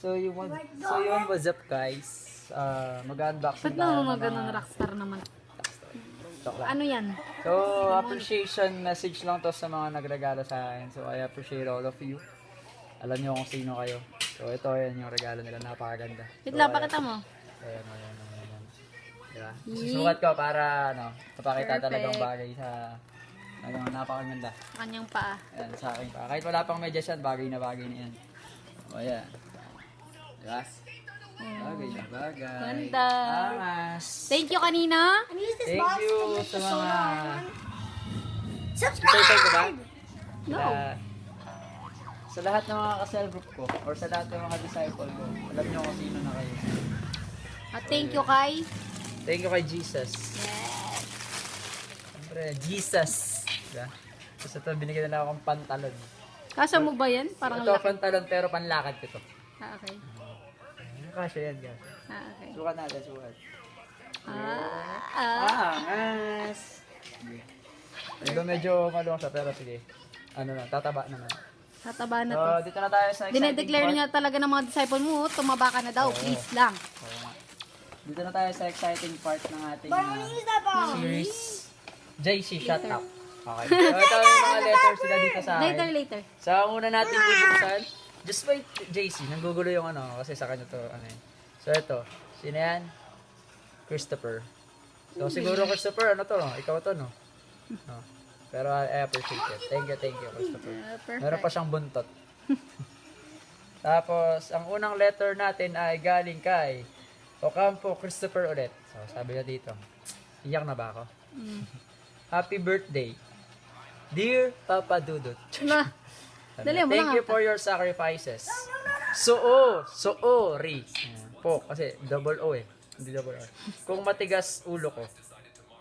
So yun, what's up guys? Mag-unboxing Ba't naman mga ganun rockstar naman? Joke lang. Ano yan? So, appreciation message lang to sa mga nagregalo sa akin. So, I appreciate all of you. Alam niyo kung sino kayo. So, ito yan yung regalo nila. Napakaganda. Wait So, lang, pakita mo. Ayan. Diba? Susukat ko para, napakita Perfect. talagang bagay sa, napakaganda. Kanyang paa. Ayan, sa akin pa. Kahit wala pang medyas yan, bagay na bagay na yan. O, ayan. Diba? Bagay na bagay. Ganda. Angas. Thank you kanina. Thank you sa mga... Subscribe! Subscribe ka ba? No. Sa lahat ng mga ka-cell group ko, or sa lahat ng mga disciple ko, alam niyo kung sino na kayo. At thank you kay... Thank you kay Jesus. Yes. Siyempre, Jesus. Diba? Tapos ito, binigyan nila akong pantalon. Kasya mo ba yan? Parang Ito, laki. pantalon, pero panlakad ko to. Ah, okay. Kasya yan, guys. Ah, okay. Sukat natin, sukat. Angas! Medyo maluwang siya, pero sige. Tataba naman. Tataba na So, to. dito na tayo sa exciting Dinedeclare part. niya talaga ng mga disciple mo, tumaba ka na daw, please lang. Oo nga. Dito na tayo sa exciting part ng ating series. JC, shut up. Okay. So, ito yung mga letters sila dito sa akin. Later. So, ang una natin bubuksan, just wait, JC, nanggugulo yung kasi sa kanya to, So, ito, sino yan? Christopher. So, siguro Christopher, ikaw to, no? No. Pero I appreciate it. Thank you, Christopher. Meron pa siyang buntot. Tapos, ang unang letter natin ay galing kay Ocampo Christopher ulit. So, sabi niya dito, iyak na ba ako? Happy birthday. Dear Papa Dudut. Na. Dali mo Thank lang. you for your sacrifices. Sorry. Po, kasi double O eh. Hindi double O. Kung matigas ulo ko.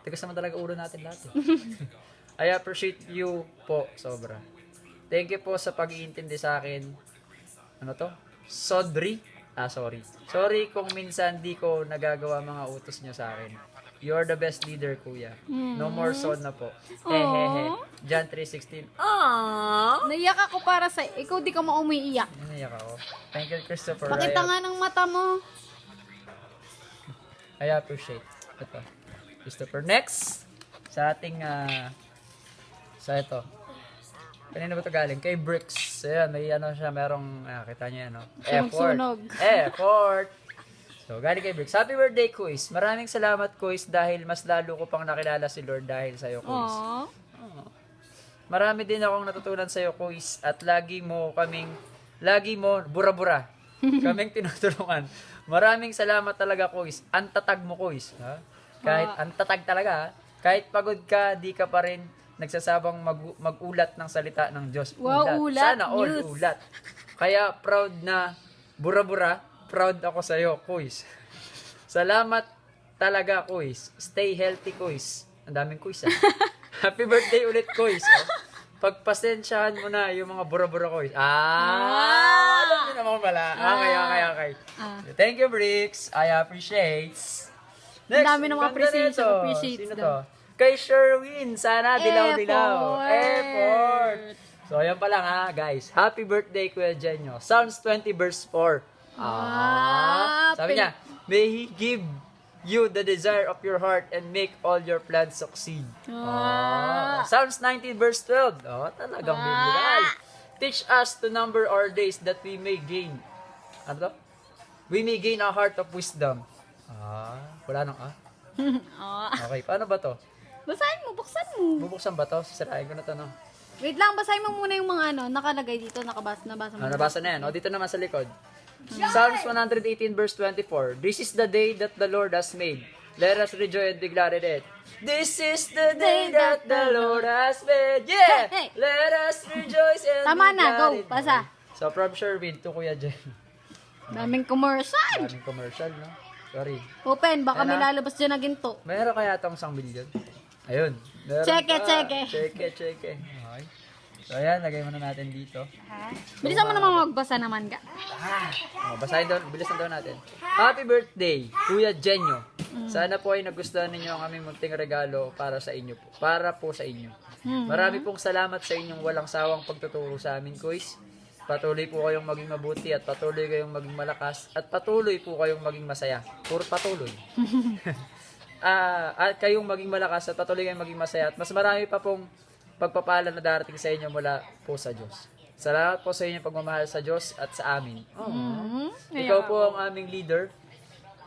Tigas naman talaga ulo natin lahat eh. I appreciate you po, sobra. Thank you po sa pag-iintindi sa akin. Ano to? Sorry. Sorry kung minsan di ko nagagawa mga utos niyo sa akin. You're the best leader, kuya. No more son na po. Hehehe. John 3:16. Aww. Naiyak ako para sa... Ikaw di ka maumiiyak. Naiyak ako. Thank you, Christopher. Pakita nga ng mata mo. I appreciate. Ito. Christopher. Next, sa ating, sa ito. Kanina ba ito galing? Kay Bricks. Ayan, may siya, merong, kita niyo yan, effort. Sunog. Effort. So, galing kay Bricks. Happy birthday, Kuis. Maraming salamat, Kuis, dahil mas lalo ko pang nakilala si Lord dahil sa'yo, Kuis. Aww. Marami din akong natutunan sa'yo, Kuis, at lagi mo, bura-bura, kaming tinutulungan. Maraming salamat talaga, Kuis. Ang tatag mo, Kuis. Ha? Kahit, ang tatag talaga, ha? Kahit pagod ka, di ka pa rin nagsasabang mag-ulat ng salita ng Diyos. Wow, ulat. Sana all News. ulat. Kaya proud na bura-bura, proud ako sa'yo, Kuis. Salamat talaga, Kuis. Stay healthy, Kuis. Ang daming Kuis, ha? Happy birthday ulit, Kuis. Pagpasensyahan mo na yung mga bura-bura, Kuis. Alam niyo naman pala. Okay. Thank you, Bricks. I appreciate. Next, Ang dami ng mga appreciate Sino daw. to? Kay Sherwin. Sana dilaw-dilaw. Effort. Effort. So, ayan pa lang guys. Happy birthday, Kuya Jenyo. Psalms 20 verse 4. Sabi niya, may He give you the desire of your heart and make all your plans succeed. Psalms 19 verse 12. Talagang biblical. Teach us to number our days that we may gain. Ano to? We may gain a heart of wisdom. Wala nang Okay, paano ba to? Basahin mo, buksan mo. Bubuksan ba to? Sisirain ko na to, no? Wait lang, basahin mo muna yung mga nakalagay dito, nabasa mo. Nabasa na yan. Dito naman sa likod. Psalms 118 verse 24. This is the day that the Lord has made. Let us rejoice and be glad in it. This is the day that the Lord has made. Yeah! Hey! Let us rejoice and Tama be na, glad go, in it. basa. So, from Sherwin to Kuya Jen. Daming commercial. Daming commercial, no? Sorry. Open, baka Ayan may na. lalabas dyan na ginto. Meron kaya itong 1 million? Ayun. Meron Check pa. Check. Okay. So, ayan. Lagay muna natin dito. Bilisan mo naman magbasa naman ka. Basahin daw. Bilisan daw natin. Happy birthday, Kuya Jenyo. Sana po ay nagustuhan ninyo ang aming munting regalo para sa inyo po. Para po sa inyo. Marami pong salamat sa inyong walang sawang pagtuturo sa amin, Kuis. patuloy po kayong maging mabuti at patuloy kayong maging malakas at patuloy po kayong maging masaya. Puro patuloy. At kayong maging malakas at patuloy kayong maging masaya at mas marami pa pong pagpapala na darating sa inyo mula po sa Diyos. Salamat po sa inyong pagmamahal sa Diyos at sa amin. Ikaw po ang aming leader,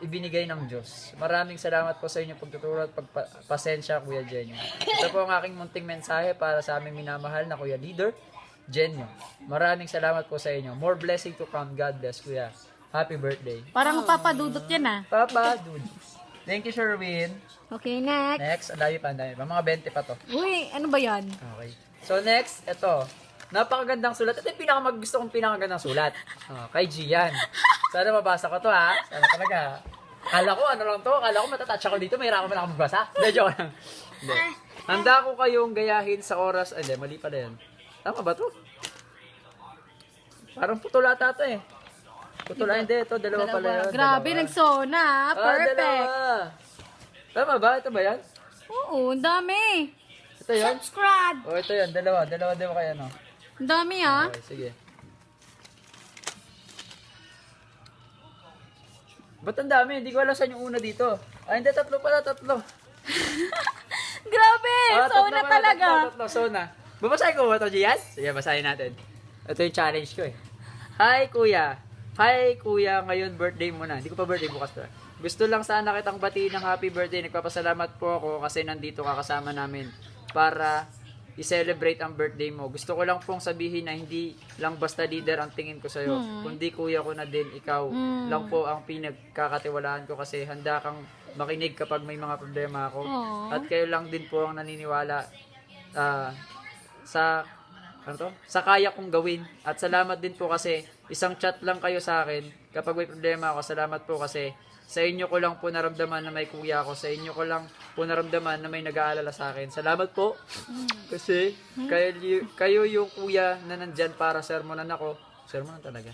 ibinigay ng Diyos. Maraming salamat po sa inyong pagtuturo at pagpasensya, Kuya Jenyo. Ito po ang aking munting mensahe para sa aming minamahal na Kuya Leader, Jenyo. Maraming salamat po sa inyo. More blessing to come. God bless, Kuya. Happy birthday. Parang papadudot yan ah. Papa, dude. Thank you, Sherwin. Okay, next. Next, ang dami pa, ang dami pa. Mga 20 pa to. Uy, ano ba yan? Okay. So next, ito. Napakagandang sulat. Ito yung gusto kong pinakagandang sulat. Kay Gian. Sana mabasa ko to ha. Sana talaga. Kala ko ano lang to. Kala ko matatouch ako dito. Mahirapan man ako magbasa. Hindi, joke lang. Hindi. Handa ko kayong gayahin sa oras. Hindi, mali pala yan. Tama ba to? Parang putulata to eh. Putula, hindi. Ito, dalawa pala yan. Grabe, Dalawa. nagsona. Perfect. Dalawa. Tama ba? Ito ba yan? Oo, ang dami. Ito yan? Subscribe. O, ito yan. Dalawa kayo, no? Ang dami ah. Okay, sige. Ba't ang dami? Hindi ko alam saan yung una dito. Ay, hindi. Tatlo pala. Grabe, sona talaga. Tatlo. Sona. Babasahin ko ba ito, Gian? Sige, basahin natin. Ito yung challenge ko eh. Hi, Kuya. Hi, Kuya. Ngayon, birthday mo na. Hindi ko pa birthday bukas pa. Gusto lang sana kitang batiin ng happy birthday. Nagpapasalamat po ako kasi nandito ka kasama namin para i-celebrate ang birthday mo. Gusto ko lang pong sabihin na hindi lang basta leader ang tingin ko sa'yo. Kundi kuya ko na din, ikaw lang po ang pinagkakatiwalaan ko kasi handa kang makinig kapag may mga problema ako. At kayo lang din po ang naniniwala sa kaya kong gawin. At salamat din po kasi isang chat lang kayo sa akin kapag may problema ako. Salamat po kasi sa inyo ko lang po naramdaman na may kuya ako. Sa inyo ko lang po naramdaman na may nag-aalala sa akin. Salamat po. Kasi kayo yung kuya na nandyan para sermonan ako. Sermonan talaga.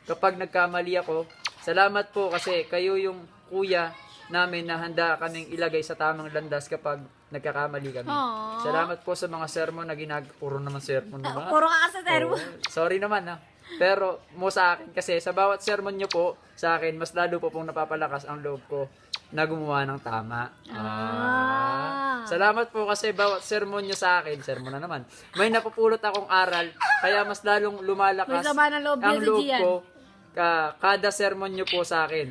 Kapag nagkamali ako, salamat po kasi kayo yung kuya namin na handa kaming ilagay sa tamang landas kapag nagkakamali kami. Salamat po sa mga sermon na puro naman sermon naman. Puro ka sa sermon. Sorry naman ha. Pero mo sa akin kasi sa bawat sermon nyo po sa akin, mas lalo po pong napapalakas ang loob ko na gumawa ng tama. Salamat po kasi bawat sermon nyo sa akin, sermon na naman, may napupulot akong aral, kaya mas lalong lumalakas ang loob ko kada sermon nyo po sa akin.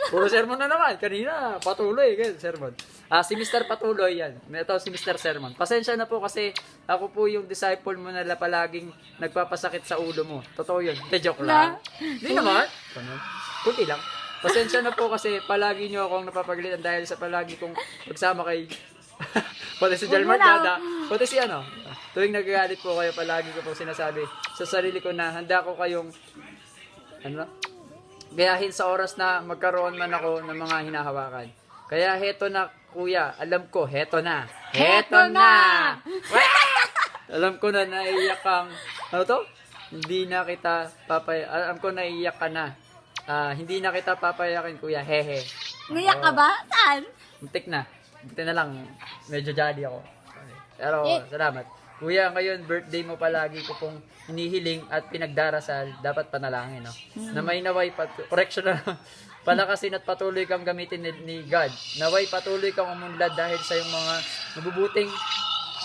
Puro sermon na naman. Kanina, patuloy. Sermon. Si Mr. Patuloy yan. Ito si Mr. Sermon. Pasensya na po kasi ako po yung disciple mo na palaging nagpapasakit sa ulo mo. Totoo yun. Joke lang. Hindi naman. Kunti lang. Pasensya na po kasi palagi nyo akong napapagalitan dahil sa palagi kong pagsama kay pati si Jalmar Dada. Pati si tuwing nagagalit po kayo, palagi ko po sinasabi sa sarili ko na handa ko kayong gayahin sa oras na magkaroon man ako ng mga hinahawakan. Kaya heto na, kuya. Alam ko, heto na. Heto na! Alam ko na naiiyak kang, Hindi na kita alam ko naiiyak ka na. Hindi na kita papayakin, kuya. Hehe. Naiyak ka ba? Saan? Muntik na. Buti na lang, medyo jolly ako. Pero, salamat. Kuya, ngayon, birthday mo palagi ko pong hinihiling at pinagdarasal, dapat panalangin, no? Na may naway, correction na palakasin at patuloy kang gamitin ni God. Naway patuloy kang umunlad dahil sa iyong mga mabubuting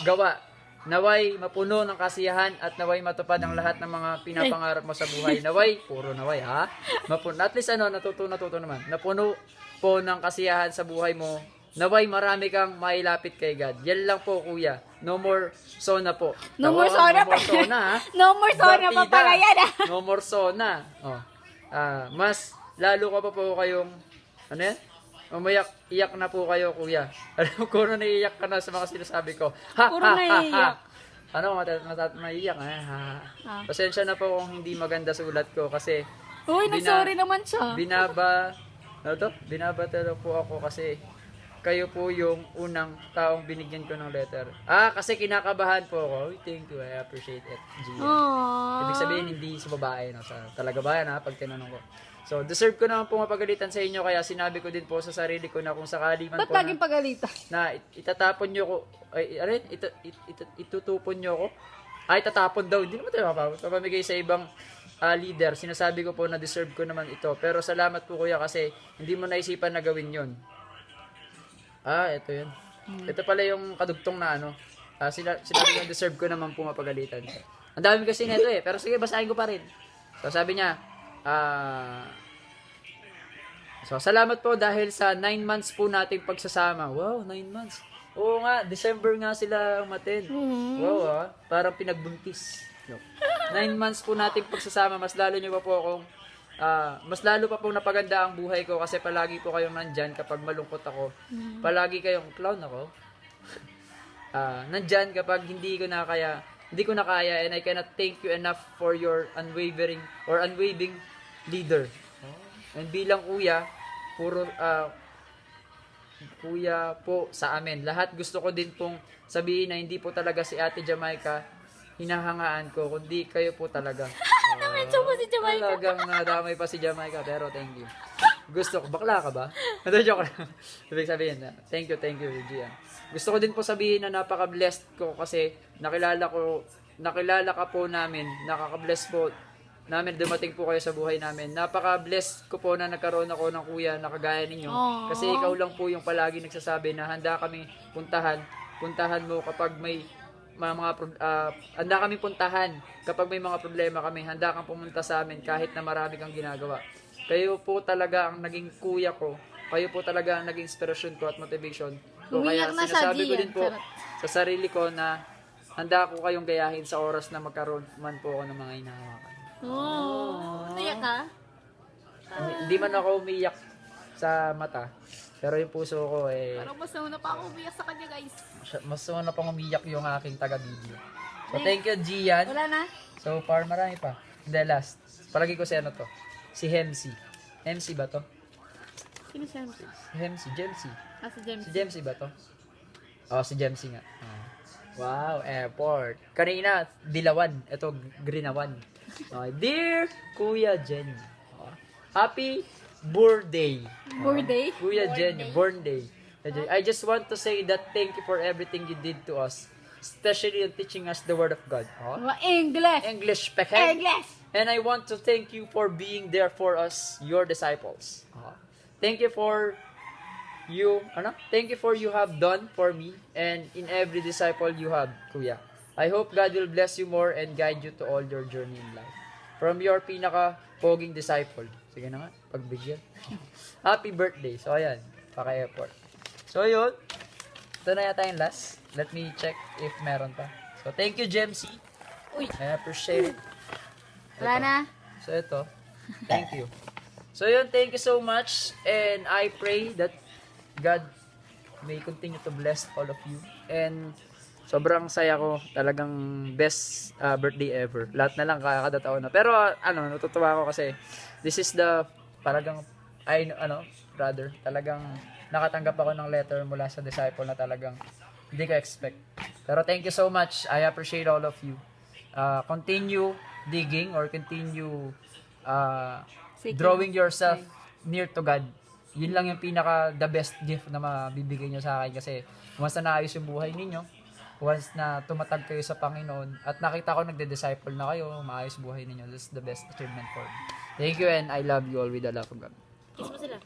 gawa. Naway mapuno ng kasiyahan at naway matupad ang lahat ng mga pinapangarap mo sa buhay. Naway, puro naway ha? Mapuno, at least natuto naman. Napuno po ng kasiyahan sa buhay mo. Naway marami kang mailapit kay God. Yan lang po, kuya. No more sona po. No more sona pa. No more sona pa pala yan. No more sona. Mas lalo ka pa po kayong, iyak na po kayo, kuya. Alam ko na naiiyak ka na sa mga sinasabi ko. Puro naiiyak. Maiiyak. Pasensya na po kung hindi maganda sulat ko kasi nagsorry naman siya. Binabatalo po ako kasi kayo po yung unang taong binigyan ko ng letter. Kasi kinakabahan po ako. Thank you, I appreciate it. Ibig sabihin, hindi sa babae, sa talaga ba yan, pag tinanong ko. So, deserve ko naman po mapagalitan sa inyo, kaya sinabi ko din po sa sarili ko na kung sakali man Ba't po laging pagalitan? na itatapon nyo ko, itutupon nyo ko, ay tatapon daw. Hindi naman tayo papamigay sa ibang leader. Sinasabi ko po na deserve ko naman ito. Pero salamat po kuya kasi hindi mo naisipan na gawin yun. Ito yun. Ito pala yung kadugtong na ano. Sinabi ko deserve ko naman po mapagalitan. Ang dami kasi nito eh. Pero sige, basahin ko pa rin. So sabi niya, so salamat po dahil sa 9 months po nating pagsasama. Wow, 9 months. Oo nga, December nga sila umaten. Wow, parang pinagbuntis. 9 months po nating pagsasama, mas lalo niyo pa po akong mas lalo pa pong napaganda ang buhay ko kasi palagi po kayong nandyan kapag malungkot ako. Palagi kayong clown ako. Nandyan kapag hindi ko na kaya and I cannot thank you enough for your unwavering leader. And bilang kuya, kuya po sa amin. Lahat gusto ko din pong sabihin na hindi po talaga si Ate Jamaica hinahangaan ko, kundi kayo po talaga. Na-mention mo si Jamaica. Talagang nadamay pa si Jamaica, pero thank you. Gusto ko, bakla ka ba? Ito, joke lang. Ibig sabihin, thank you, Gian. Gusto ko din po sabihin na napaka-blessed ko kasi nakilala ka po namin, nakaka-bless po namin, dumating po kayo sa buhay namin. Napaka-blessed ko po na nagkaroon ako ng kuya na kagaya ninyo. Kasi ikaw lang po yung palagi nagsasabi na handa kami puntahan mo kapag may handa kami puntahan kapag may mga problema kami, handa kang pumunta sa amin kahit na marami kang ginagawa. Kayo po talaga ang naging kuya ko. Kayo po talaga ang naging inspirasyon ko at motivation ko. Kaya sinasabi ko din po sa sarili ko na handa ko kayong gayahin sa oras na magkaroon man po ako ng mga hinahawakan. Naiyak ka? Hindi man ako umiyak sa mata, pero yung puso ko Parang mas nauna pa ako umiyak sa kanya, guys. mas na pang umiyak yung aking taga-video. So thank you Gian. Wala na? So far marami pa. The last. Palagi ko si ano to. Si Hemsi. Hemsi ba to? Sino siya? Hemsi. Si James. Si Jemsi ba to? Si Jemsi nga. Wow, airport. Kanina, Dilawan. Ito, Greenawan. Dear Kuya Jenny. Happy birthday. Birthday? Kuya Jenny, born day. I just want to say that thank you for everything you did to us. Especially in teaching us the Word of God. English! English, peke. English! And I want to thank you for being there for us, your disciples. Thank you for you have done for me and in every disciple you have, Kuya. I hope God will bless you more and guide you to all your journey in life. From your pinaka-poging disciple. Sige na nga, pagbigyan. Happy birthday. So, ayan, paka-airport. So, yun. Ito na yata yung last. Let me check if meron pa. So, thank you, Jemsi. I appreciate it. Wala na? So, ito. Thank you. So, yun. Thank you so much. And I pray that God may continue to bless all of you. And sobrang saya ko. Talagang best birthday ever. Lahat na lang kada taon na. Pero, natutuwa ako kasi this is the talagang, brother, talagang nakatanggap ako ng letter mula sa disciple na talagang hindi ko expect. Pero thank you so much. I appreciate all of you. Continue digging or continue drawing yourself near to God. Yun lang yung pinaka the best gift na mabibigay nyo sa akin kasi once na naayos yung buhay ninyo, once na tumatag kayo sa Panginoon at nakita ko nagde-disciple na kayo, maayos buhay ninyo, that's the best achievement for me. Thank you and I love you all with the love of God. Kiss mo sila.